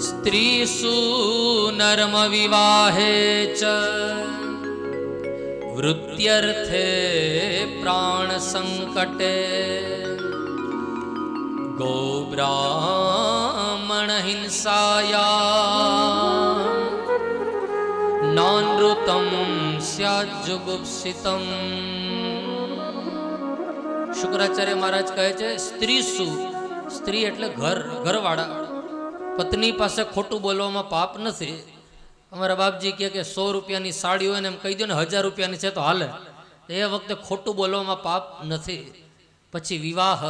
સ્ત્રીસુ નર્મ વિવાહે ચ વૃત્યર્થે પ્રાણ સંકટે ગોબ્રાહ્મણ હિંસાયા નાનૃતમ સ્યાદ જુગુપ્સિતમ. શુક્રાચાર્ય મહારાજ કહે છે, સ્ત્રી શું? સ્ત્રી એટલે ઘરવાળા. પત્ની પાસે ખોટું બોલવામાં પાપ નથી. અમારા બાપજી કહે કે 100 રૂપિયાની સાડી હોય ને એમ કહી દો ને 1000 રૂપિયાની છે તો હાલે. એ વખતે ખોટું બોલવામાં પાપ નથી. પછી વિવાહ,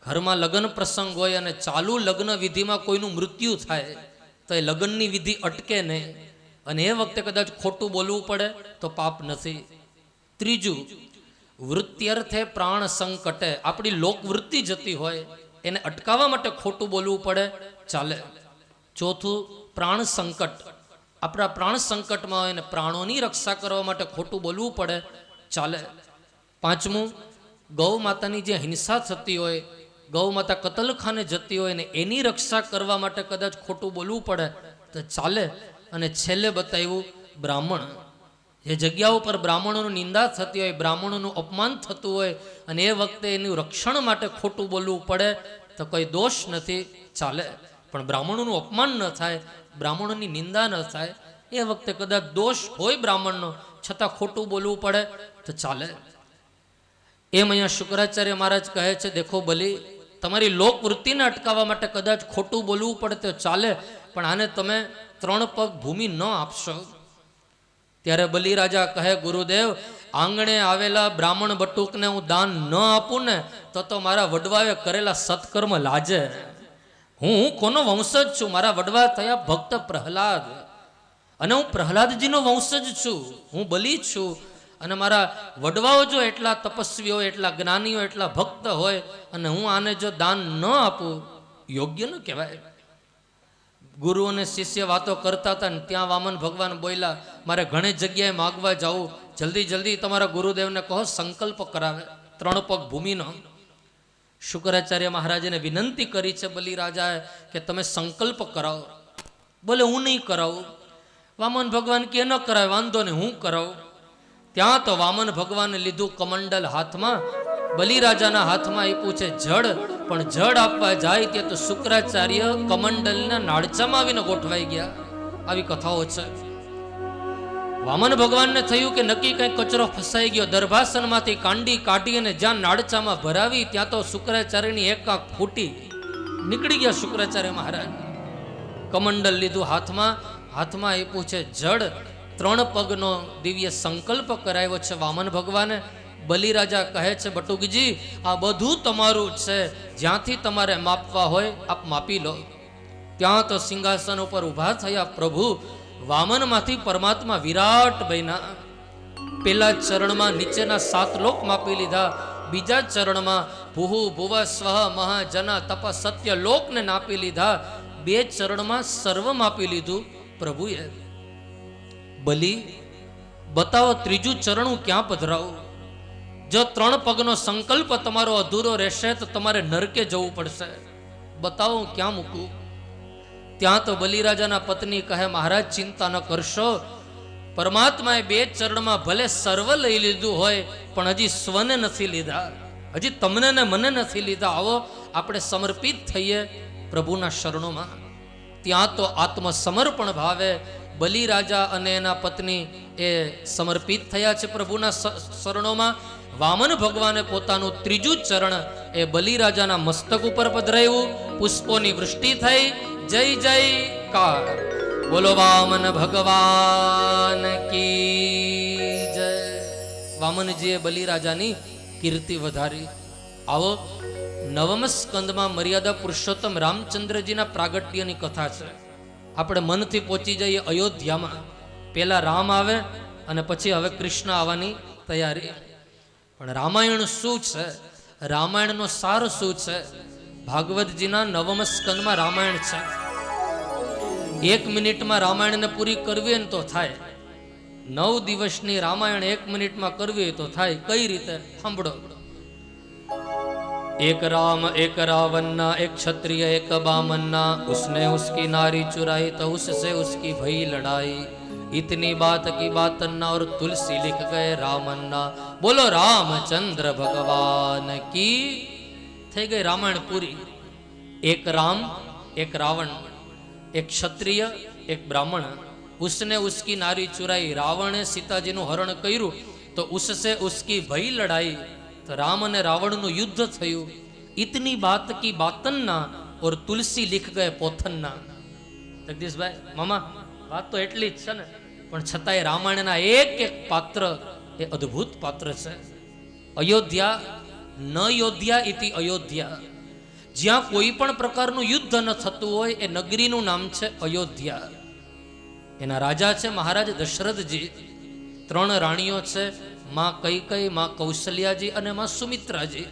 ઘરમાં લગ્ન પ્રસંગ હોય અને ચાલુ લગ્ન વિધિમાં કોઈનું મૃત્યુ થાય તો એ લગ્નની વિધિ અટકે નહીં, અને એ વખતે કદાચ ખોટું બોલવું પડે તો પાપ નથી. ત્રીજું, વૃત્યર્થે પ્રાણ સંકટે, આપણી લોકવૃત્તિ જતી હોય એને અટકાવવા માટે ખોટું બોલવું પડે, ચાલે. ચોથું, પ્રાણ સંકટ, આપણા પ્રાણ સંકટમાં હોય ને પ્રાણોની રક્ષા કરવા માટે ખોટું બોલવું પડે, ચાલે. પાંચમું, ગૌ માતાની જે હિંસા થતી હોય, ગૌ માતા કતલખાને જતી હોય ને એની રક્ષા કરવા માટે કદાચ ખોટું બોલવું પડે તો ચાલે. અને છેલ્લે બતાવ્યું બ્રાહ્મણ, જે જગ્યા ઉપર બ્રાહ્મણોની નિંદા થતી હોય, બ્રાહ્મણોનું અપમાન થતું હોય અને એ વખતે એનું રક્ષણ માટે ખોટું બોલવું પડે તો કોઈ દોષ નથી, ચાલે. પણ બ્રાહ્મણોનું અપમાન ન થાય, બ્રાહ્મણોની નિંદા ન થાય, એ વખતે કદાચ દોષ હોય બ્રાહ્મણનો છતાં ખોટું બોલવું પડે તો ચાલે. એમ અહીંયા શુક્રાચાર્ય મહારાજ કહે છે, દેખો બલિ, તમારી લોકવૃત્તિને અટકાવવા માટે કદાચ ખોટું બોલવું પડે તો ચાલે, પણ આને તમે 3 પગ ભૂમિ ન આપશો. ત્યારે બલિરાજા કહે, ગુરુદેવ, આંગણે આવેલા બ્રાહ્મણ બટુકને હું દાન ન આપું ને તો મારા વડવાએ કરેલા સત્કર્મ લાજે. હું કોનો વંશજ છું? મારા વડવા થયા ભક્ત પ્રહલાદ, અને હું પ્રહલાદજીનો વંશજ છું, હું બલિ છું. અને મારા વડવાઓ જો એટલા તપસ્વી હોય, એટલા જ્ઞાની હોય, એટલા ભક્ત હોય, અને હું આને જો દાન ન આપું, યોગ્ય ન કહેવાય. ગુરુ અને શિષ્ય વાતો કરતા હતા ને ત્યાં વામન ભગવાન બોલ્યા, મારે ઘણી જગ્યાએ માગવા જાઉં, જલ્દી જલ્દી તમારા ગુરુદેવને કહો સંકલ્પ કરાવે 3 પગ ભૂમિનો. શુક્રાચાર્ય મહારાજને વિનંતી કરી છે બલિરાજાએ કે તમે સંકલ્પ કરાવો. બોલે હું નહીં કરાવું. વામન ભગવાન કે ન કરાવે, વાંધો નહીં, હું કરાવું. ત્યાં તો વામન ભગવાને લીધું કમંડલ હાથમાં, બલિરાજાના હાથમાં આપ્યું છે જળ, પણ જળ આપવા જાય ત્યાં તો શુક્રાચાર્ય કમંડલના નાળચામાં આવીને ગોઠવાઈ ગયા. આવી કથાઓ છે. વામન ભગવાનને થયું કે નક્કી કંઈ કચરો ફસાઈ ગયો, દર્ભાસનમાંથી કાંડી કાઢી અને જ્યાં નાળચામાં ભરાવી ત્યાં તો શુક્રાચાર્યની એક આંખ ફૂટી નીકળી ગયા. શુક્રાચાર્ય મહારાજ કમંડલ લીધું હાથમાં આપ્યું છે જળ, 3 પગનો દિવ્ય સંકલ્પ કરાવ્યો છે વામન ભગવાને. બલિરાજા કહે છે, બટુકજી, આ બધું તમારું છે, જ્યાંથી તમારે માપવા હોય આપ માપી લો. ત્યાં તો સિંહાસન ઉપર ઊભા થયા પ્રભુ. વામનમાંથી પરમાત્મા વિરાટ બન્યા. પેલા ચરણમાં નીચેના 7 લોક માપી લીધા, બીજા ચરણમાં ભૂહુ ભુવ સ્વહ મહાજના તપ સત્ય લોકને નાપી લીધા, 2 ચરણમાં સર્વ માપી લીધું પ્રભુએ. બલિ, બતાવો ત્રીજું ચરણ હું ક્યાં પધરાવું? જો 3 પગનો સંકલ્પ તમારો અધૂરો રહેશે તો તમારે નરકે જવું પડશે. બતાવો હું ક્યાં મૂકું? ત્યાં તો બલિરાજાના પત્ની કહે, મહારાજ ચિંતા ન કરશો, પરમાત્માએ 2 ચરણમાં ભલે સર્વ લઈ લીધું હોય પણ હજી સ્વને નથી લીધા, હજી તમને ને મને નથી લીધા. આવો આપણે સમર્પિત થઈએ પ્રભુના શરણોમાં. ત્યાં તો આત્મસમર્પણ ભાવે બલિરાજા અને એના પત્ની એ સમર્પિત થયા છે પ્રભુના શરણોમાં. વામન ભગવાને પોતાનું 3જું ચરણ એ બલિરાજાના મસ્તક ઉપર પધરાવ્યું, પુષ્પોની વૃષ્ટિ થઈ. જય જયકાર, બોલો વામન ભગવાન કી જય. વામનજીએ બલિરાજાની કીર્તિ વધારી. આવો 9મ સ્કંદમાં મર્યાદા પુરુષોત્તમ રામચંદ્રજીના પ્રાગટ્યની કથા છે. આપણે મનથી પહોંચી જઈએ અયોધ્યામાં. પહેલા રામ આવે અને પછી હવે કૃષ્ણ આવવાની તૈયારી. પણ રામાયણ શું છે? રામાયણનો સાર શું છે? ભાગવતજીના 9મ સ્કંદમાં રામાયણ છે. 1 મિનિટમાં રામાયણને પૂરી કરવી ને તો થાય. 9 દિવસની રામાયણ 1 મિનિટમાં કરવી તો થાય. કઈ રીતે? સાંભળો. एक राम एक रावन्ना, एक क्षत्रिय एक बामन्ना, उसने उसकी नारी चुराई तो उससे उसकी भई लड़ाई. इतनी बात की बातन्ना और तुलसी लिख गए रामन्ना. बोलो रामचंद्र भगवान की. થઈ ગઈ રામાયણ પૂરી. એક રામ એક રાવણ, એક ક્ષત્રિય એક બ્રાહ્મણ. उसने उसकी नारी चुराई. રાવણે સીતાજીનું હરણ કર્યું તો उससे उसकी भई लड़ाई. તો રામ અને રાવણનું યુદ્ધ થયું. ઇતની બાત કી બાતન્ના ઓર તુલસી લીખ ગયે પોથન્ના. જગદીશભાઈ મામા, વાત તો એટલી જ છે ને, પણ છતાંય રામાયણના એક એક પાત્ર એ અદ્ભુત પાત્ર છે. અયોધ્યા ન યોધ્યા ઇતિ અયોધ્યા. જ્યાં કોઈ પણ પ્રકારનું યુદ્ધ ન થતું હોય એ નગરીનું નામ છે અયોધ્યા. એના રાજા છે મહારાજ દશરથજી. 3 રાણીઓ છે, માં કૈકેયી, માં કૌશલ્યાજી અને માં સુમિત્રાજી.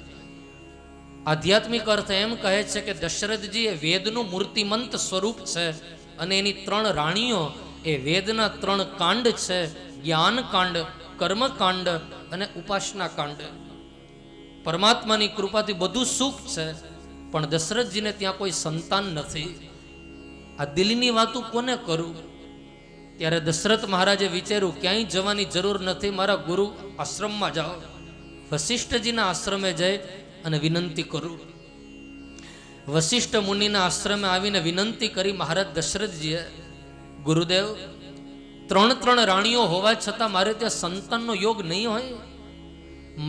આધ્યાત્મિક અર્થ એમ કહે છે કે દશરથજી એ વેદનું મૂર્તિમંત સ્વરૂપ છે અને એની 3 રાણીઓ એ વેદના 3 કાંડ છે: જ્ઞાન કાંડ, કર્મકાંડ અને ઉપાસના કાંડ. પરમાત્માની કૃપાથી બધું સુખ છે, પણ દશરથજીને ત્યાં કોઈ સંતાન નથી. આ દિલની વાતું કોને કરું? ત્યારે દશરથ મહારાજે વિચાર્યું, ક્યાંય જવાની જરૂર નથી, મારા ગુરુ આશ્રમમાં જાઓ. વશિષ્ઠજીના આશ્રમે જઈ અને વિનંતી કરું. વશિષ્ઠ મુનિના આશ્રમે આવીને વિનંતી કરી મહારાજ દશરથજીએ, ગુરુદેવ, 3 રાણીઓ હોવા છતાં મારે ત્યાં સંતાનનો યોગ નહીં હોય.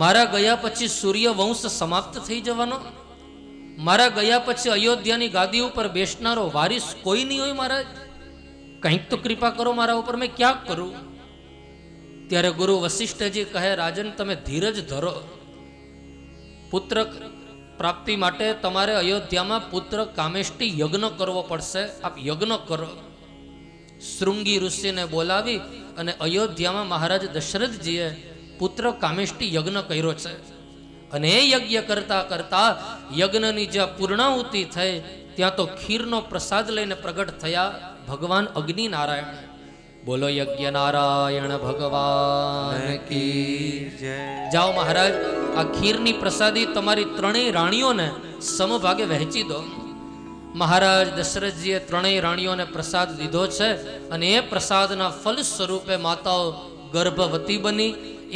મારા ગયા પછી સૂર્ય વંશ સમાપ્ત થઈ જવાનો. મારા ગયા પછી અયોધ્યાની ગાદી ઉપર બેસનારો વારિસ કોઈ નહીં હોય. મહારાજ, કંઈક તો કૃપા કરો મારા ઉપર, મેં ક્યાં કરું? ત્યારે ગુરુ વશિષ્ઠજી કહે, રાજન તમે ધીરજ ધરો. પુત્ર પ્રાપ્તિ માટે તમારે અયોધ્યામાં પુત્ર કામેષ્ટી યજ્ઞ કરવો પડશે. આપ યજ્ઞ કરો. શૃંગી ઋષિને બોલાવી અને અયોધ્યામાં મહારાજ દશરથજીએ પુત્ર કામેષ્ટી યજ્ઞ કર્યો છે. અને એ યજ્ઞ કરતા કરતા યજ્ઞની જ્યાં પૂર્ણાહુતિ થઈ ત્યાં તો ખીરનો પ્રસાદ લઈને પ્રગટ થયા ભગવાન અગ્નિ નારાયણ. બોલો યજ્ઞ નારાયણ ભગવાન કી જય. જાઓ મહારાજ, આ ખીરની પ્રસાદી તમારી 3 રાણીઓને સમભાગે વહેંચી દો. મહારાજ દશરથજીએ 3 રાણીઓને પ્રસાદ દીધો છે અને એ પ્રસાદના ફલ સ્વરૂપે માતાઓ ગર્ભવતી બની.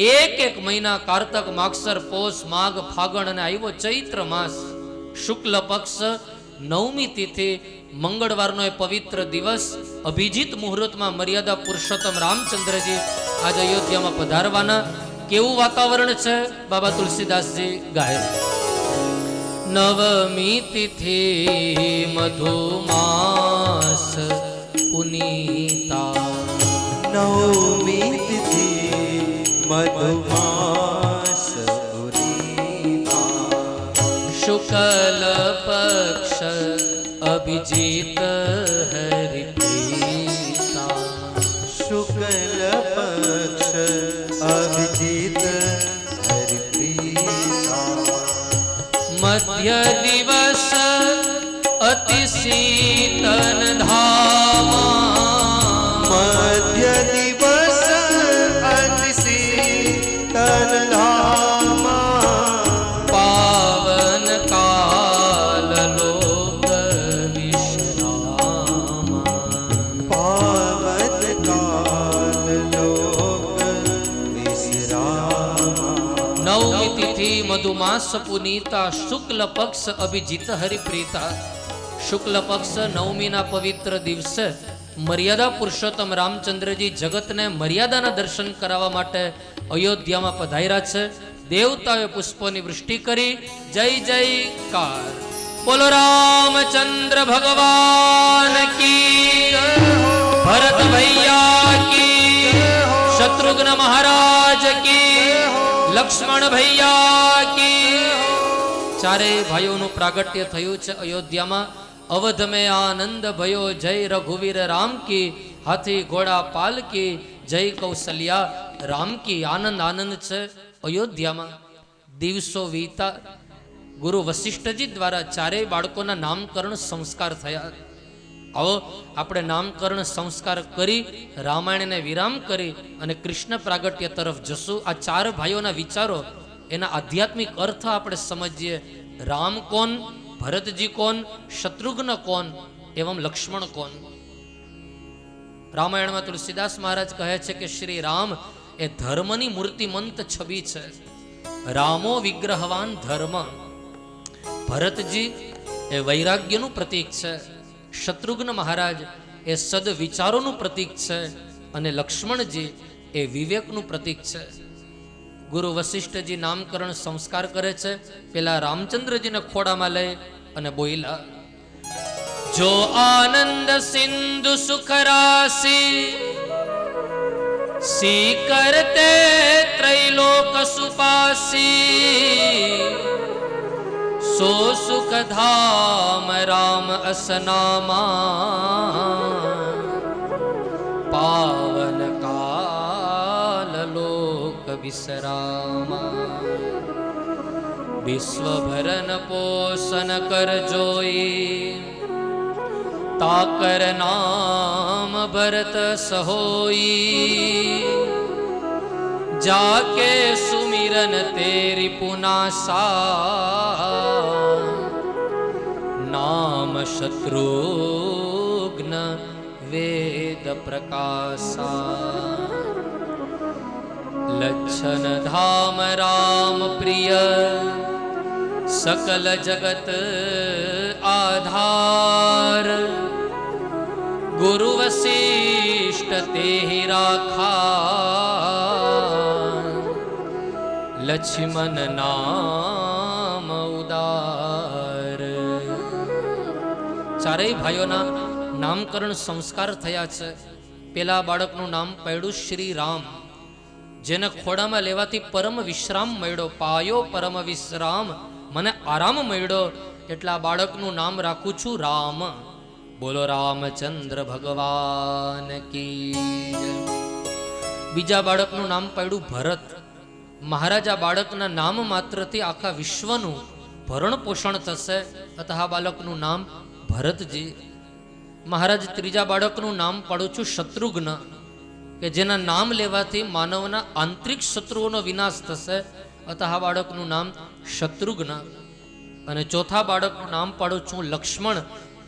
1 મહિના કારતક, માગસર, પોષ, માઘ, ફાગણ અને આવ્યો ચૈત્ર માસ, શુક્લ પક્ષ 9મી તિથિ, મંગળવારનો એ પવિત્ર દિવસ, અભિજીત મુહૂર્તમાં મર્યાદા પુરુષોત્તમ રામચંદ્રજી આજ અયોધ્યામાં પધારવાના. કેવું વાતાવરણ છે? બાબા તુલસીદાસજી ગાય. 9મી તિથિ મધુમાસ પુનીતા. 9મી તિથિ મધુમાસ પુનીતા. શુક્લ પક્ષ અભિજીત હરિપ્રીતા. શુક્લ પક્ષ અભિજીત હરિપ્રીતા. મધ્ય દિવસ અતિ શીતલ ધામા. મધ્ય દિવસ અતિ શીતલ ધામ. મધુમાસ પુનીતા શુક્લ પક્ષ અભિજીત હરિપ્રીતા. શુક્લ પક્ષ નવમીના પવિત્ર દિવસે મર્યાદા પુરુષોત્તમ રામચંદ્રજી જગતને મર્યાદાના દર્શન કરાવવા માટે અયોધ્યામાં પધાર્યા છે. દેવતાઓએ પુષ્પોની વૃષ્ટિ કરી. જય જયકાર. બોલો રામચંદ્ર ભગવાન કી, ભરત ભૈયા કી, શત્રુઘ્ન મહારાજ કી, લક્ષ્મણ ભૈયા કી. ચારેય ભાઈઓનું પ્રાગટ્ય થયું છે અયોધ્યામાં. અવધ મેં આનંદ ભયો, જય રઘુવીર રામ કી, હાથી ઘોડા પાલ કી, જય કૌશલ્યા રામ કી. આનંદ આનંદ છે અયોધ્યામાં. દિવસો વીતા. ગુરુ વશિષ્ઠજી દ્વારા ચારેય બાળકોના નામકરણ સંસ્કાર થયા. આવો આપણે નામકરણ સંસ્કાર કરી રામાયણને વિરામ કરી અને કૃષ્ણ પ્રાગટ્ય તરફ જશું. આ ચાર ભાઈઓના વિચારો, એના આધ્યાત્મિક અર્થ આપણે સમજીએ. રામ કોણ, ભરતજી કોણ, શત્રુઘ્ન કોણ, એવં લક્ષ્મણ કોણ. રામાયણમાં તુલસીદાસ મહારાજ કહે છે કે શ્રી રામ એ ધર્મની મૂર્તિમંત છબી છે. રામો વિગ્રહવાન ધર્મ. ભરતજી એ વૈરાગ્યનું પ્રતીક છે. શત્રુઘ્ન મહારાજ એ સદ વિચારોનું પ્રતીક છે અને લક્ષ્મણજી એ વિવેકનું પ્રતીક છે. ગુરુ વશિષ્ઠજી નામકરણ સંસ્કાર કરે છે. પેલા રામચંદ્રજીને ખોડામાં લઈ અને બોલ્યા, જો આનંદ સિંધુ સુખ રાશી, સી કરતે ત્રૈલોક સુપાસી, સો સુખ ધામ રામ અસનામાં, પાવન કાલ લોક વિસરામા. વિશ્વભરન પોષણ કર જોઈ, તાકર નામ ભરત સહોઈ, जाके सुमिरन तेरी पुनासा, नाम शत्रुघ्न वेद प्रकाशा. लक्षण धाम राम प्रिय, सकल जगत आधार, गुरु वशिष्ठ ते राखा, लक्ष्मण नाम उदार. ચારેય ભાઈઓના નામકરણ સંસ્કાર થયા છે. પેલા બાળકનું નામ પડ્યું શ્રી રામ, જેને ખોડામાં લેવાથી પરમ વિશ્રામ મળ્યો. પાયો પરમ વિશ્રામ, મને આરામ મળ્યો, એટલા બાળકનું નામ રાખું છું રામ. બોલો રામચંદ્ર ભગવાન કી. બીજા બાળકનું નામ પડ્યું ભરત. મહારાજા બાળકના નામ માત્રથી આખા વિશ્વનું ભરણ પોષણ થશે, અતઃ આ બાળકનું નામ ભરતજી. મહારાજ ત્રીજા બાળકનું નામ પાડું છું શત્રુઘ્ન, કે જેના નામ લેવાથી માનવના આંતરિક શત્રુઓનો વિનાશ થશે, અતઃ આ બાળકનું નામ શત્રુઘ્ન. અને ચોથા બાળકનું નામ પાડું છું લક્ષ્મણ,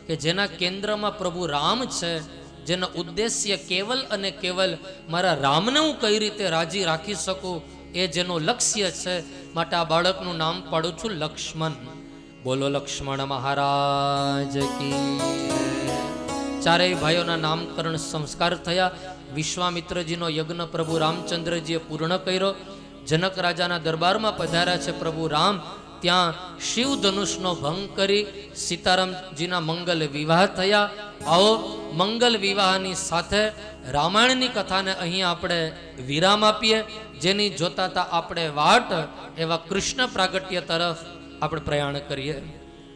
કે જેના કેન્દ્રમાં પ્રભુ રામ છે, જેનો ઉદ્દેશ્ય કેવલ અને કેવલ મારા રામને હું કઈ રીતે રાજી રાખી શકું એ જેનું લક્ષ્ય છે, માટે આ બાળકનું નામ પાડું છું લક્ષ્મણ. બોલો લક્ષ્મણ મહારાજ કી. ચારેય ભાઈઓના નામકરણ સંસ્કાર થયા. વિશ્વામિત્રજીનો યજ્ઞ પ્રભુ રામચંદ્રજીએ પૂર્ણ કર્યો. જનક રાજાના દરબારમાં પધાર્યા છે પ્રભુ રામ. ત્યાં શિવ ધનુષનો ભંગ કરી સીતારામજીના મંગલ વિવાહ થયા. આવો મંગલ વિવાહની સાથે રામાયણની કથાને અહીં આપણે વિરામ આપીએ, જેની જોતા આપણે વાટ એવા કૃષ્ણ પ્રાગટ્ય તરફ આપણે પ્રયાણ કરીએ.